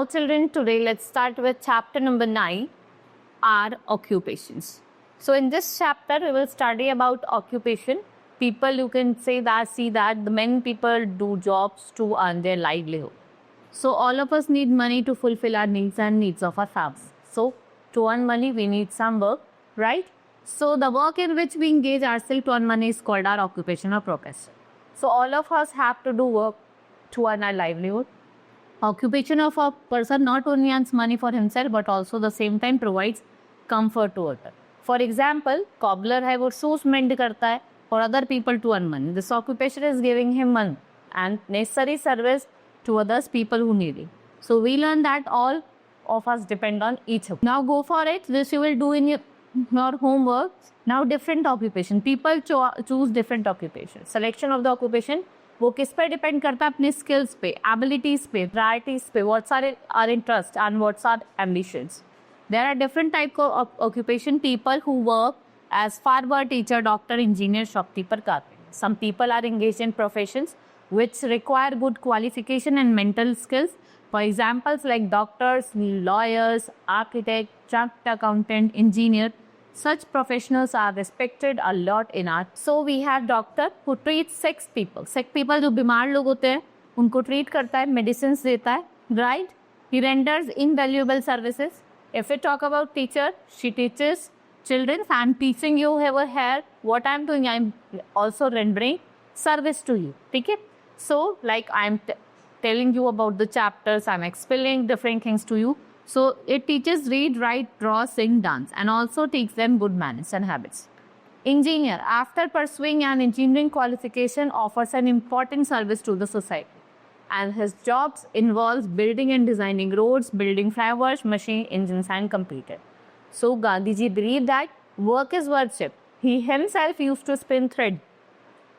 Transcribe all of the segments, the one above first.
children, today let's start with chapter number 9, our occupations. So in this chapter, we will study about occupation. People, you can see that the many people do jobs to earn their livelihood. So all of us need money to fulfill our needs and needs of our families. So to earn money, we need some work, right? So the work in which we engage ourselves to earn money is called our occupation or profession. So all of us have to do work to earn our livelihood. Occupation of a person not only earns money for himself but also the same time provides comfort to others. For example, cobbler है वो shoes mend करता है for other people to earn money. This occupation is giving him money and necessary service to others people who need it. So we learn that all of us depend on each other. Now go for it. This you will do in your homework. Now different occupation. People choose different occupation. Selection of the occupation वो किस पे depend करता है? अपने skills पे, abilities पे, priorities पे, what's are interest and what's are ambitions. There are different type of occupation. People who work as farmer, teacher, doctor, engineer, shopkeeper, carpenter. Some people are engaged in professions which require good qualification and mental skills. For examples like doctors, lawyers, architect, chartered accountant, engineer. Such professionals are respected a lot in art. So we have doctor who treats sick people. Sick people जो बीमार लोग होते हैं उनको treat करता है, medicines देता है, right? He renders invaluable services. If we talk about teacher, she teaches children. I'm teaching you over here. What I'm doing, I'm also rendering service to you. ठीक है? So like I'm telling you about the chapters, I'm explaining different things to you. So it teaches read, write, draw, sing, dance, and also teaches them good manners and habits. Engineer, after pursuing an engineering qualification, offers an important service to the society. And his jobs involves building and designing roads, building flyovers, machine, engines, and computer. So Gandhiji believed that work is worship. He himself used to spin thread.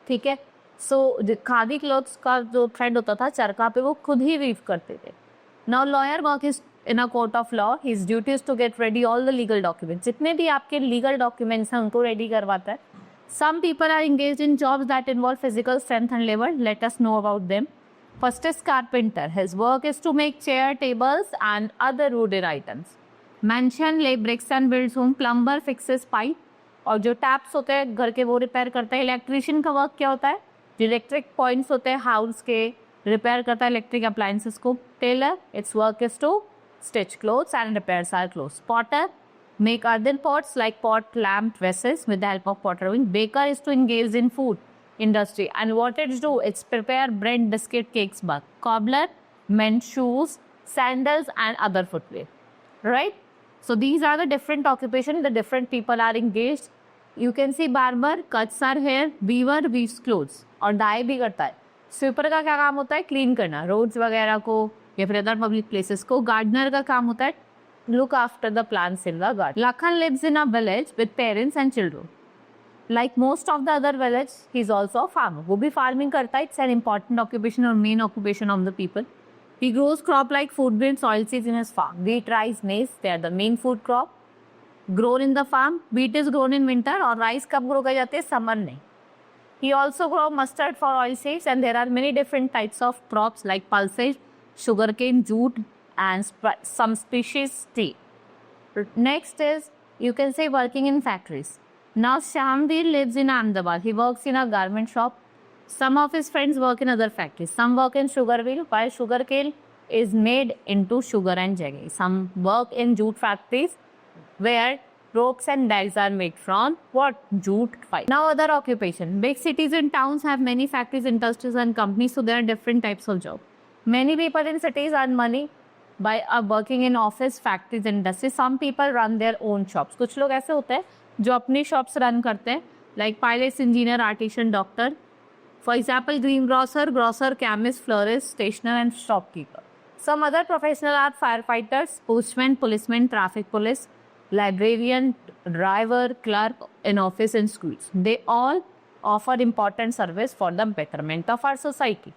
ठीक है? So khadi clothes का जो thread होता था चरखा पे वो खुद ही वीव करते थे. Now lawyer work is in a court of law. His duty is to get ready all the legal documents. जितने भी आपके legal documents हैं उनको ready करवाता है. Some people are engaged in jobs that involve physical strength and labor. Let us know about them. First is carpenter. His work is to make chair, tables and other wooden items. Mansion lay bricks and builds home. Plumber fixes pipe. और जो taps होते हैं घर के वो repair करता है. Electrician का वर्क क्या होता है? जो इलेक्ट्रिक पॉइंट्स होते हैं हाउस के रिपेयर करता है इलेक्ट्रिक अप्लायंसेस को. Tailor, its work is to stitch clothes and repairs our clothes. Potter, make earthen pots like pot, lamp, vessels with the help of pottering. Baker is to engage in food industry and what it do, it's prepare bread, biscuit, cakes, bake. Cobbler, mend shoes, sandals and other footwear. Right? So these are the different occupations. The different people are engaged. You can see barber cuts our hair, weaver weaves clothes और dye भी करता है. Sweeper का क्या काम होता है? Clean करना रोड्स वगैरह को या फिर अदर पब्लिक प्लेसेस को. गार्डनर का काम होता है look after the plants in the garden. Lakhan lives in a village with parents and children. Like most of the other village he is also a farmer. वो भी फार्मिंग करता है. It's an important occupation और main occupation of the people. He grows crop like food grains, oilseeds in his farm. Wheat, rice, maize, they are the main food crop grown in the farm. Wheat is grown in winter और rice कब grow किए जाते हैं? Summer नहीं. He also grow mustard for oilseeds and there are many different types of crops like pulses, sugarcane, jute and some species tea. Next is you can say working in factories. Now Shamveer lives in Ahmedabad. He works in a garment shop. Some of his friends work in other factories. Some work in sugar mill while sugarcane is made into sugar and jaggery. Some work in jute factories where ropes and bags are made from what? Jute fiber. Now other occupation. Big cities and towns have many factories, industries and companies, so there are different types of job. Many people in cities earn money by working in office, factories, industries. Some people run their own shops. कुछ लोग ऐसे होते हैं जो अपनी shops run करते हैं like pilots, engineer, artisan, doctor. For example, greengrocer, chemist, florist, stationer and shopkeeper. Some other professionals are firefighters, postmen, policemen, traffic police, librarian, driver, clerk in office and schools. They all offer important service for the betterment of our society.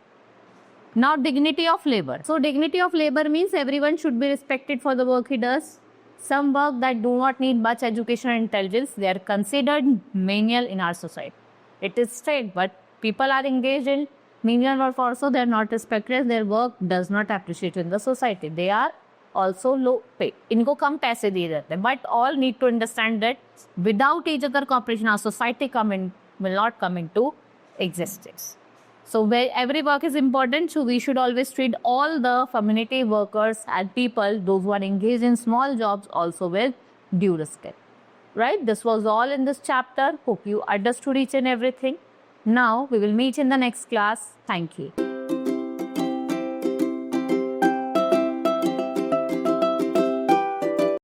Now, dignity of labor. So, dignity of labor means everyone should be respected for the work he does. Some work that do not need much education or intelligence, they are considered menial in our society. It is straight, but people are engaged in Menial work also, they are not respected. Their work does not appreciate in the society. They are also low pay. इनको कम पैसे दिए जाते हैं. But all need to understand that without each other cooperation, our society will not come into existence. So where every work is important, so we should always treat all the community workers and people, those who are engaged in small jobs, also with due respect. Right? This was all in this chapter. Hope you understood each and everything. Now we will meet in the next class. Thank you.